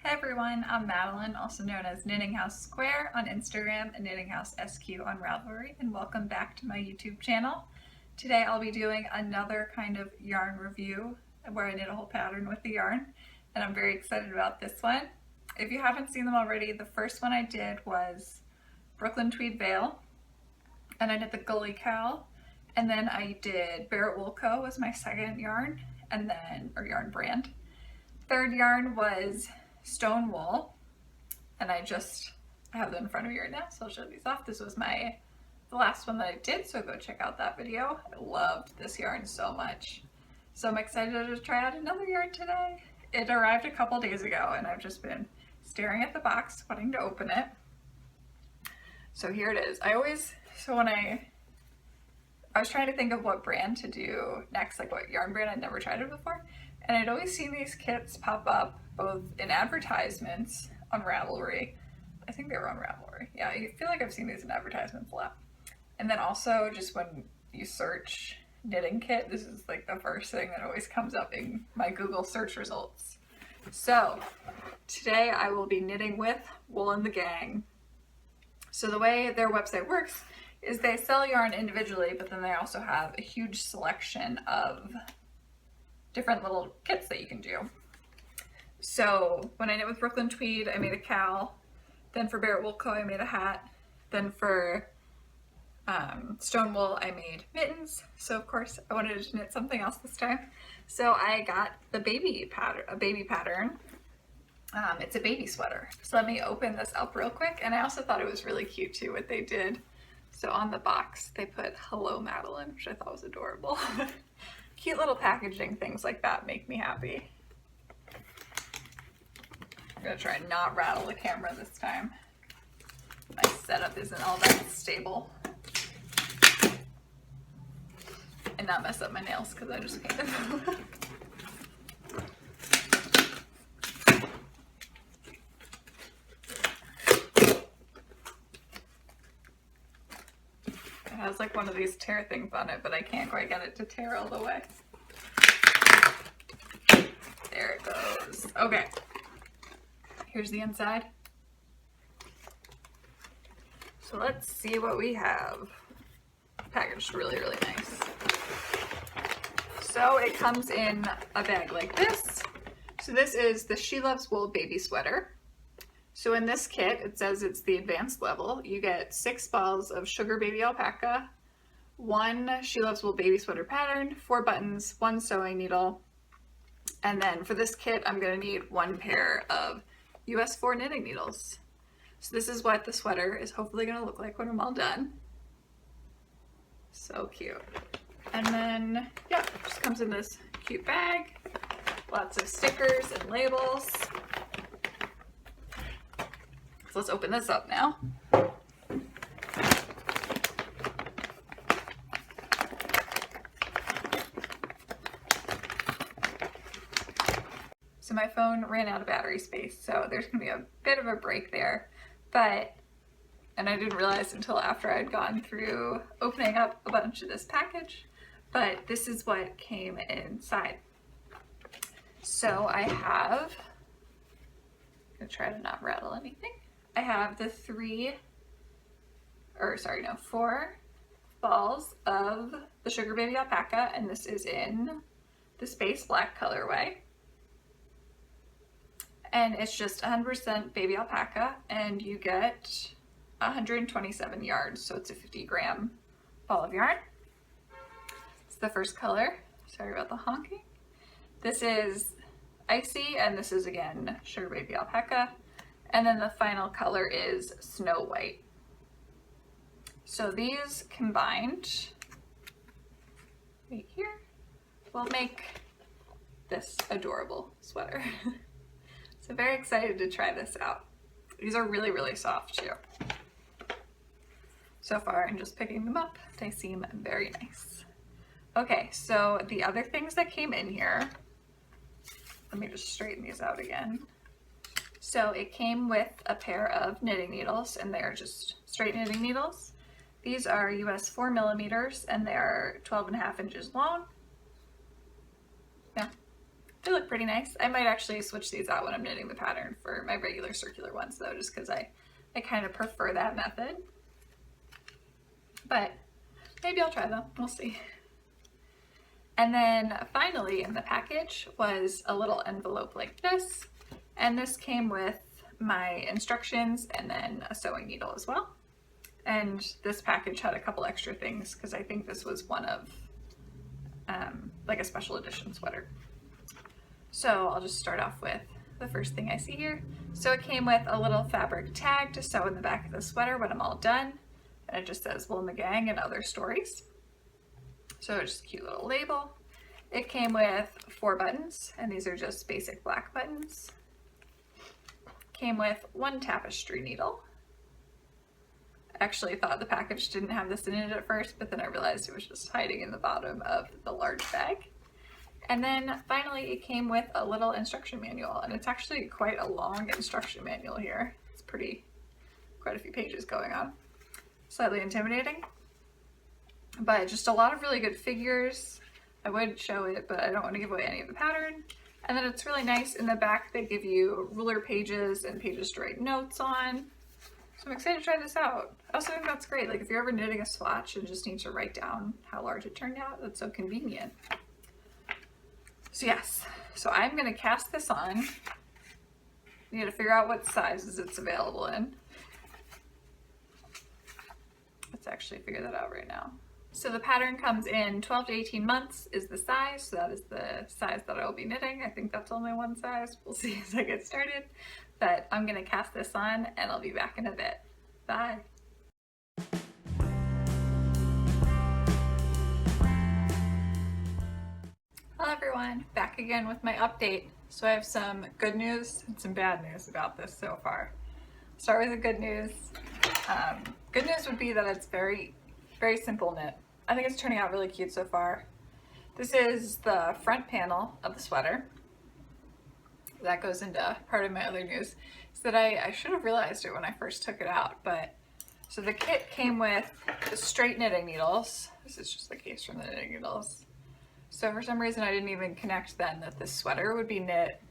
Hi everyone, I'm Madeline, also known as KnittingHouseSquare on Instagram and KnittingHouseSQ on Ravelry, and welcome back to my YouTube channel. Today I'll be doing another kind of yarn review where I knit a whole pattern with the yarn, and I'm very excited about this one. If you haven't seen them already, the first one I did was Brooklyn Tweed Veil, and I did the Gully Cowl, and then I did Barrett Wool Co. was my second yarn, and then, or yarn brand. Third yarn was Stone Wool, and I have them in front of me right now, so I'll show these off. This was the last one that I did, so go check out that video. I loved this yarn so much. So I'm excited to try out another yarn today. It arrived a couple days ago, and I've just been staring at the box, wanting to open it. So here it is. I was trying to think of what brand to do next, like what yarn brand. I'd never tried it before. And I'd always seen these kits pop up both in advertisements on Ravelry. I think they were on Ravelry. Yeah, I feel like I've seen these in advertisements a lot. And then also just when you search knitting kit, this is like the first thing that always comes up in my Google search results. So today I will be knitting with Wool and the Gang. So the way their website works is they sell yarn individually, but then they also have a huge selection of different little kits that you can do. So when I knit with Brooklyn Tweed, I made a cowl. Then for Barrett Wool Co, I made a hat. Then for Stone Wool, I made mittens. So of course I wanted to knit something else this time. So I got the baby pattern. It's a baby sweater. So let me open this up real quick. And I also thought it was really cute too what they did. So on the box they put "Hello Madeline," which I thought was adorable. Cute little packaging things like that make me happy. I'm gonna try and not rattle the camera this time. My setup isn't all that stable. And not mess up my nails because I just painted them. It has like one of these tear things on it, but I can't quite get it to tear all the way. There it goes. Okay. Here's the inside. So let's see what we have. Packaged really, really nice. So it comes in a bag like this. So this is the She Loves Wool baby sweater. So in this kit, it says it's the advanced level. You get 6 balls of sugar baby alpaca, 1 She Loves Wool baby sweater pattern, 4 buttons, 1 sewing needle. And then for this kit, I'm gonna need 1 pair of US 4 knitting needles. So this is what the sweater is hopefully gonna look like when I'm all done. So cute. And then, yeah, it just comes in this cute bag. Lots of stickers and labels. So let's open this up now. So my phone ran out of battery space, so there's gonna be a bit of a break there, and I didn't realize until after I'd gone through opening up a bunch of this package, but this is what came inside. So I have, I'm gonna try to not rattle anything. I have the 4 balls of the Sugar Baby Alpaca, and this is in the Space Black colorway. And it's just 100% baby alpaca, and you get 127 yards, so it's a 50-gram ball of yarn. It's the first color. Sorry about the honking. This is Icy, and this is again Sugar Baby Alpaca. And then the final color is Snow White. So these combined, right here, will make this adorable sweater. So very excited to try this out. These are really, really soft too. So far, I'm just picking them up. They seem very nice. Okay, so the other things that came in here, let me just straighten these out again. So it came with a pair of knitting needles, and they are just straight knitting needles. These are US 4 millimeters, and they are 12.5 inches long. Yeah, they look pretty nice. I might actually switch these out when I'm knitting the pattern for my regular circular ones though, just because I kind of prefer that method. But maybe I'll try them, we'll see. And then finally in the package was a little envelope like this. And this came with my instructions and then a sewing needle as well. And this package had a couple extra things because I think this was one of like a special edition sweater. So I'll just start off with the first thing I see here. So it came with a little fabric tag to sew in the back of the sweater when I'm all done. And it just says Will and the Gang and Other Stories. So it's just a cute little label. It came with 4 buttons, and these are just basic black buttons. Came with 1 tapestry needle. I actually thought the package didn't have this in it at first, but then I realized it was just hiding in the bottom of the large bag. And then finally it came with a little instruction manual, and it's actually quite a long instruction manual here. It's quite a few pages going on. Slightly intimidating, but just a lot of really good figures. I would show it, but I don't want to give away any of the pattern. And then it's really nice. In the back they give you ruler pages and pages to write notes on. So I'm excited to try this out. I also think that's great. Like if you're ever knitting a swatch and just need to write down how large it turned out, that's so convenient. So yes, so I'm gonna cast this on. Need to figure out what sizes it's available in. Let's actually figure that out right now. So the pattern comes in 12 to 18 months is the size. So that is the size that I will be knitting. I think that's only one size. We'll see as I get started. But I'm gonna cast this on and I'll be back in a bit. Bye. Hello everyone, back again with my update. So I have some good news and some bad news about this so far. Start with the good news. Good news would be that it's very simple knit. I think it's turning out really cute so far. This is the front panel of the sweater. That goes into part of my other news. Is that I should have realized it when I first took it out, but so the kit came with the straight knitting needles. This is just the case from the knitting needles. So for some reason I didn't even connect then that this sweater would be knit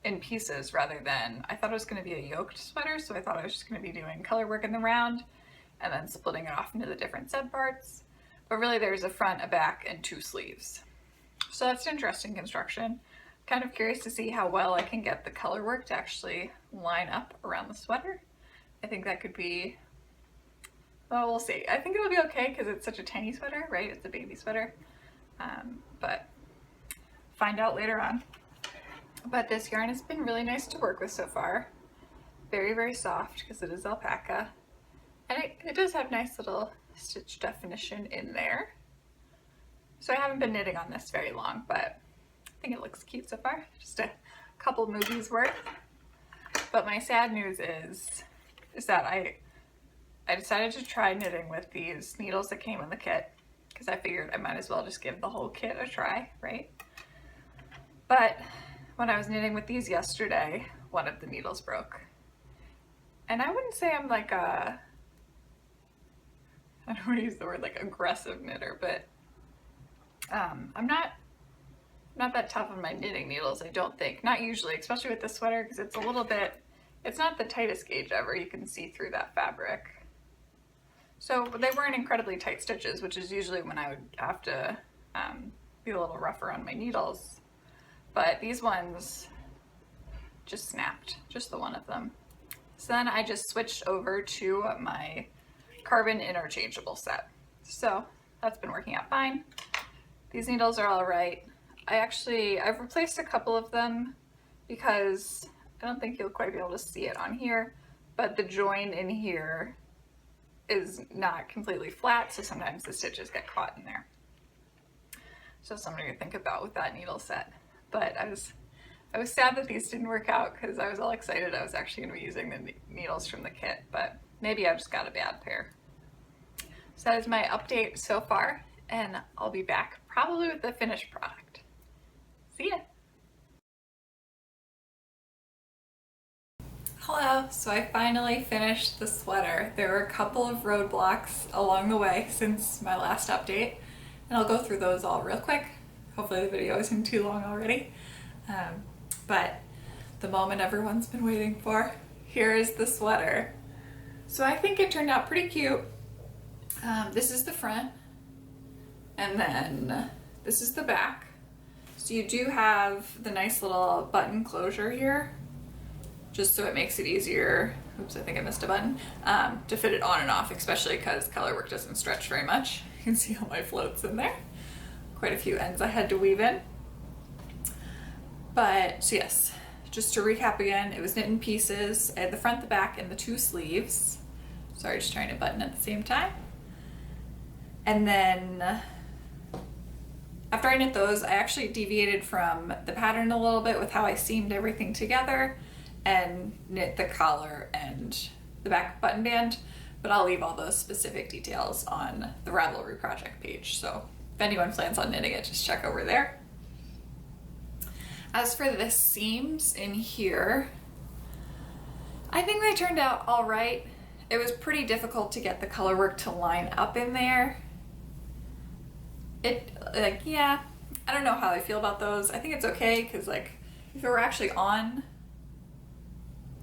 in pieces rather than, I thought it was going to be a yoked sweater, so I thought I was just going to be doing color work in the round and then splitting it off into the different sub parts. But really there's a front, a back, and 2 sleeves. So that's an interesting construction. Kind of curious to see how well I can get the color work to actually line up around the sweater. I think that could be, well, we'll see. I think it'll be okay because it's such a tiny sweater, right? It's a baby sweater. But find out later on. But this yarn has been really nice to work with so far. Very soft because it is alpaca. And it does have nice little stitch definition in there. So I haven't been knitting on this very long, but I think it looks cute so far. Just a couple movies worth. But my sad news is that I decided to try knitting with these needles that came in the kit because I figured I might as well just give the whole kit a try, right? But when I was knitting with these yesterday, one of the needles broke. And I wouldn't say I'm like a, I don't want to use the word like aggressive knitter, but I'm not that tough on my knitting needles, I don't think. Not usually, especially with this sweater, because it's a little bit, it's not the tightest gauge ever. You can see through that fabric. So they weren't incredibly tight stitches, which is usually when I would have to be a little rougher on my needles. But these ones just snapped, just the one of them. So then I just switched over to my carbon interchangeable set. So that's been working out fine. These needles are all right. I've replaced a couple of them because I don't think you'll quite be able to see it on here, but the join in here is not completely flat, so sometimes the stitches get caught in there. So something to think about with that needle set. But I was sad that these didn't work out because I was all excited I was actually going to be using the needles from the kit, but maybe I just got a bad pair. So that is my update so far, and I'll be back probably with the finished product. See ya! Hello, so I finally finished the sweater. There were a couple of roadblocks along the way since my last update, and I'll go through those all real quick. Hopefully the video isn't too long already. But the moment everyone's been waiting for, here is the sweater. So I think it turned out pretty cute. This is the front, and then this is the back. So you do have the nice little button closure here, just so it makes it easier, oops, I think I missed a button, to fit it on and off, especially because color work doesn't stretch very much. You can see all my floats in there. Quite a few ends I had to weave in. But, so yes, just to recap again, it was knit in pieces. I had the front, the back, and the 2 sleeves. Sorry, just trying to button at the same time. And then after I knit those, I actually deviated from the pattern a little bit with how I seamed everything together and knit the collar and the back button band, but I'll leave all those specific details on the Ravelry project page. So if anyone plans on knitting it, just check over there. As for the seams in here, I think they turned out all right. It was pretty difficult to get the color work to line up in there. Yeah, I don't know how I feel about those. I think it's okay, because like if it were actually on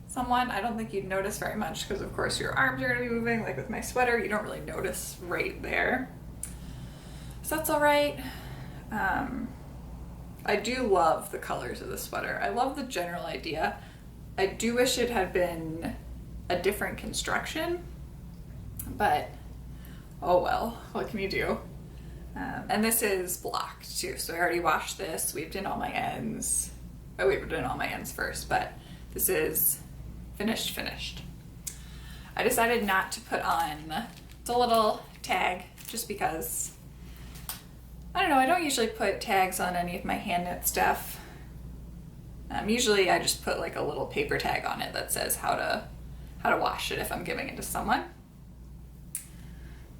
someone, I don't think you'd notice very much, because of course your arms are gonna be moving. Like with my sweater, you don't really notice right there. So that's all right. I do love the colors of the sweater. I love the general idea. I do wish it had been a different construction, but oh well, what can you do? And this is blocked too, so I already washed this, weaved in all my ends. I weaved in all my ends first, but this is finished. I decided not to put on the little tag just because, I don't know, I don't usually put tags on any of my hand knit stuff. Usually I just put like a little paper tag on it that says how to wash it if I'm giving it to someone.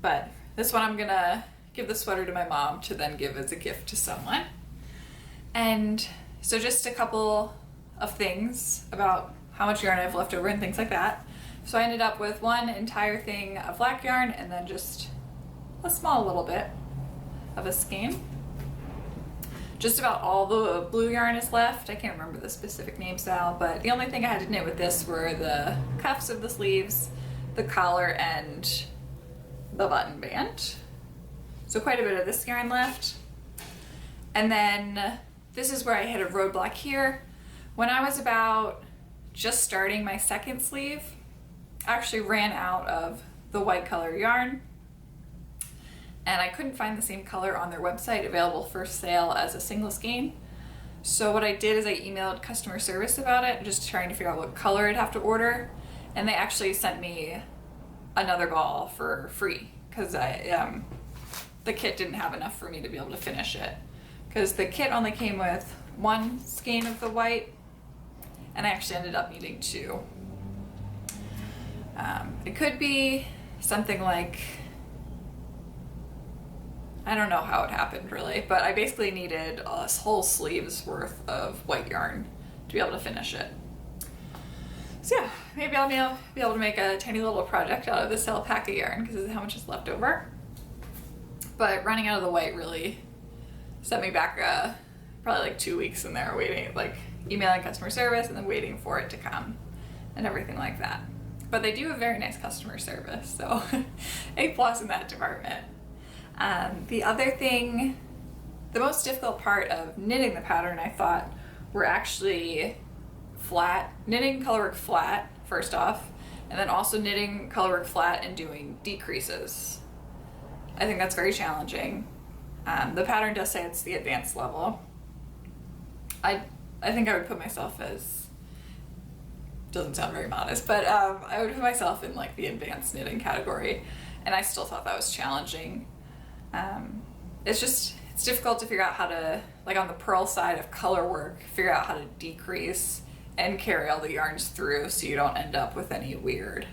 But this one I'm gonna give the sweater to my mom to then give as a gift to someone. And so just a couple of things about how much yarn I have left over and things like that. So I ended up with one entire thing of black yarn and then just a small little bit of a skein. Just about all the blue yarn is left. I can't remember the specific names now, but the only thing I had to knit with this were the cuffs of the sleeves, the collar, and the button band. So quite a bit of this yarn left. And then this is where I hit a roadblock here. When I was about just starting my second sleeve, I actually ran out of the white color yarn, and I couldn't find the same color on their website available for sale as a single skein. So what I did is I emailed customer service about it, just trying to figure out what color I'd have to order, and they actually sent me another ball for free, because the kit didn't have enough for me to be able to finish it, because the kit only came with one skein of the white, and I actually ended up needing 2. It could be something like, I don't know how it happened really, but I basically needed a whole sleeve's worth of white yarn to be able to finish it. So yeah, maybe I'll be able to make a tiny little project out of this alpaca yarn, because this is how much is left over. But running out of the white really set me back probably like 2 weeks in there waiting, like emailing customer service and then waiting for it to come and everything like that. But they do have very nice customer service, so A+ in that department. The other thing, the most difficult part of knitting the pattern, I thought, were actually knitting colorwork flat first off, and then also knitting colorwork flat and doing decreases. I think that's very challenging. The pattern does say it's the advanced level. I think I would put myself as, doesn't sound very modest, but I would put myself in like the advanced knitting category, and I still thought that was challenging. It's difficult to figure out how to, like on the purl side of color work, figure out how to decrease and carry all the yarns through so you don't end up with any weird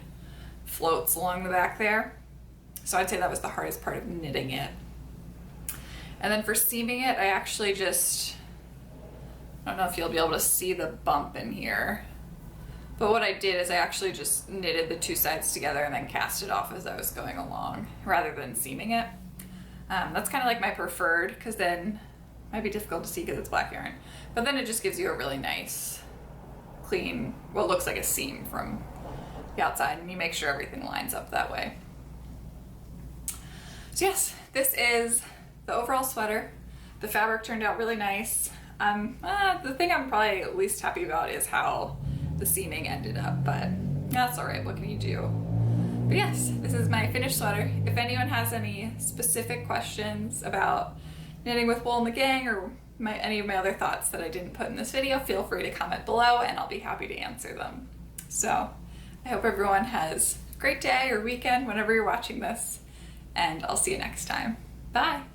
floats along the back there. So I'd say that was the hardest part of knitting it. And then for seaming it, I actually I don't know if you'll be able to see the bump in here, but what I did is I actually just knitted the 2 sides together and then cast it off as I was going along rather than seaming it. That's kind of like my preferred, because then Might be difficult to see because it's black yarn. But then it just gives you a really nice, clean, what looks like a seam from the outside, and you make sure everything lines up that way. So yes, this is the overall sweater. The fabric turned out really nice. The thing I'm probably least happy about is how the seaming ended up, but that's all right, what can you do? But yes, this is my finished sweater. If anyone has any specific questions about knitting with wool in the gang or any of my other thoughts that I didn't put in this video, feel free to comment below and I'll be happy to answer them. So I hope everyone has a great day or weekend whenever you're watching this, and I'll see you next time. Bye!